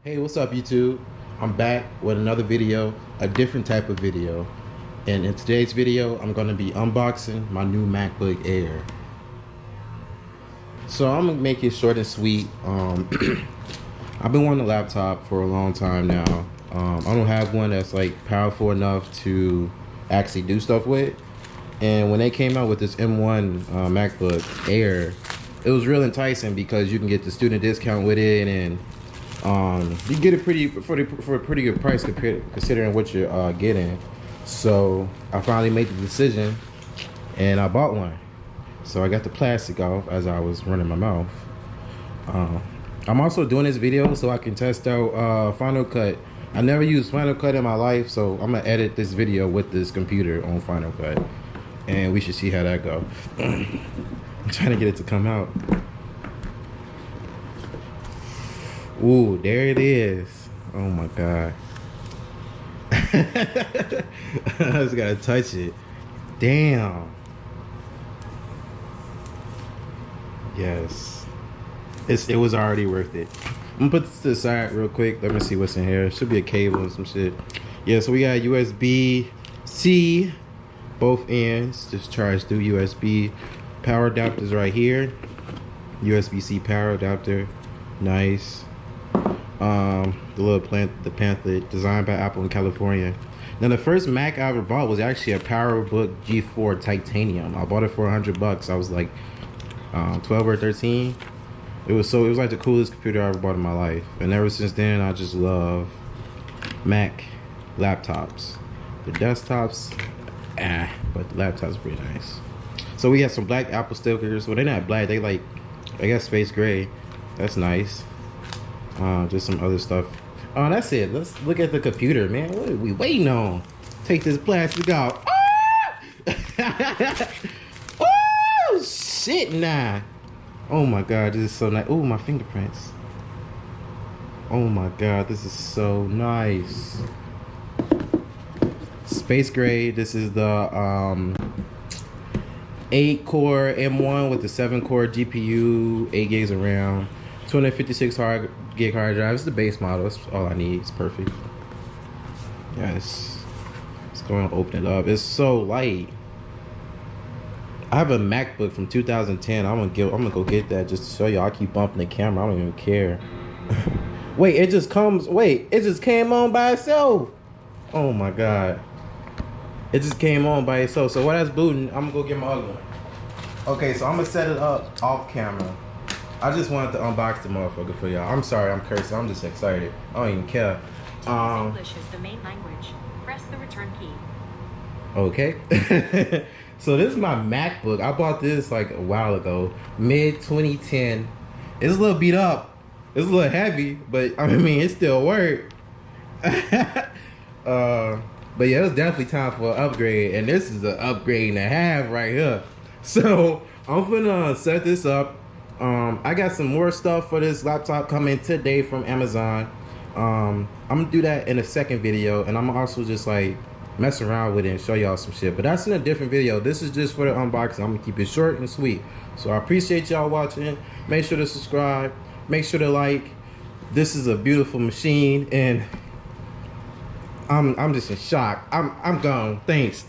Hey, what's up YouTube? I'm back with another video, a different type of video. And in today's video, I'm gonna be unboxing my new MacBook Air. So I'm gonna make it short and sweet. I've been wanting a laptop for a long time now. I don't have one that's like powerful enough to actually do stuff with. And when they came out with this M1 MacBook Air, it was real enticing because you can get the student discount with it, and you get it for a pretty good price considering what you're getting. So I finally made the decision and I bought one. So I got the plastic off as I was running my mouth. I'm also doing this video so I can test out Final Cut. I never used Final Cut in my life, so I'm gonna edit this video with this computer on Final Cut, and we should see how that go. I'm trying to get it to come out. Ooh, there it is. Oh my god. I just gotta touch it. Damn. Yes. It was already worth it. I'm gonna put this to the side real quick. Let me see what's in here. It should be a cable and some shit. Yeah, so we got USB-C, both ends, just charge through USB. Power adapters right here. USB-C power adapter. Nice. The pamphlet designed by Apple in California. Now the first Mac I ever bought was actually a PowerBook G4 Titanium. I bought it for $100. I was like 12 or 13. It was like the coolest computer I ever bought in my life. And ever since then I just love Mac laptops. The desktops, but the laptop's pretty nice. So we got some black Apple stickers. Well, they're not black, they got space gray. That's nice. Just some other stuff. Oh, that's it. Let's look at the computer, man. What are we waiting on? Take this plastic off. Oh shit, nah. Oh my god, this is so nice. Oh, my fingerprints. Oh my god, this is so nice. Space gray. This is the 8-core M1 with the 7-core GPU, 8 gigs of RAM, 256 gig hard drive. It's the base model. That's all I need. It's perfect. Yes. Let's go and open it up. It's so light. I have a MacBook from 2010. I'm gonna go get that just to show you. I keep bumping the camera. I don't even care. Wait, it just came on by itself. Oh my god. It just came on by itself. So while that's booting, I'm gonna go get my other one. Okay, so I'm gonna set it up off camera. I just wanted to unbox the motherfucker for y'all. I'm sorry, I'm cursing. I'm just excited. I don't even care. English is the main language. Press the return key. Okay. So this is my MacBook. I bought this like a while ago, mid 2010. It's a little beat up. It's a little heavy, but I mean it still worked. But yeah, it's definitely time for an upgrade, and this is an upgrade and a half right here. So I'm gonna set this up. I got some more stuff for this laptop coming today from Amazon. I'm gonna do that in a second video, and I'm also just like mess around with it and show y'all some shit, but that's in a different video. This is just for the unboxing. I'm gonna keep it short and sweet. So I appreciate y'all watching. Make sure to subscribe, make sure to like. This is a beautiful machine, and I'm just in shock. I'm gone. Thanks.